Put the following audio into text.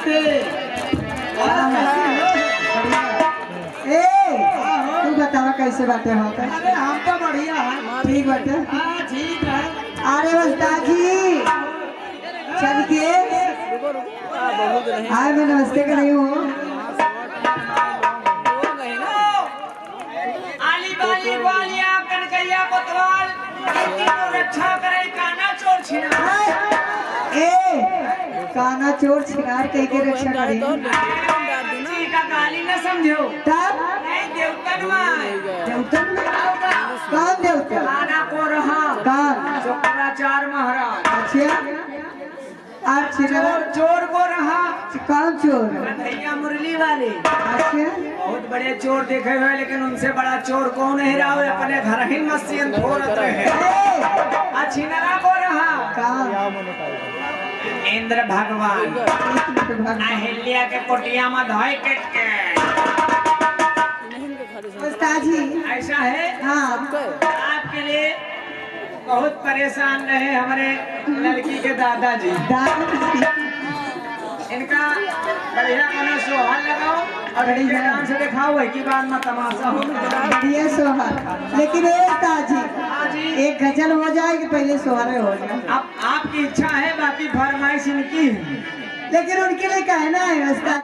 नमस्ते। ए तू बतावा कैसे बाटे हो? अरे हम तो बढ़िया है। ठीक बाटे। हाँ ठीक है। अरे उस्ताद जी चल के हाय मैं नमस्ते कर रही हूँ। आली बाली ग्वालिया कनकैया कोतवाल तीनों रक्षा करे काना चोर छिना। ए काना चोर छिनार कह के रक्षा करी जी का गाली न समझो। तब नहीं देवतन माय देवतन कौन देवता? काना को रहा कौन? शुक्राचार्य महाराज। अच्छा और छिनार चोर को रहा कौन चोर? कन्हैया मुरली वाले। अच्छा बहुत बड़े चोर देखे हुए लेकिन उनसे बड़ा चोर कौन है रहा है? अपने घर ही मस्तियन फोड़त रहे। छिनरा को रहा इंद्र भगवान अहिल्या के कोटिया में धोई के। उस्ताद जी ऐसा है हाँ आपके लिए बहुत परेशान रहे हमारे लड़की के दादाजी। इनका बढ़िया मना सोहर लगाओ और बढ़िया डांस दिखाओ है कि बाद में तमाशा हो। बढ़िया सोहर लेकिन ये उस्ताद हाँ जी जी। एक गजल हो जाए कि पहले सोहर हो जाए? अब आपकी इच्छा है बाकी फरमाइश इनकी है। लेकिन उनके लिए कहना है उस्ताद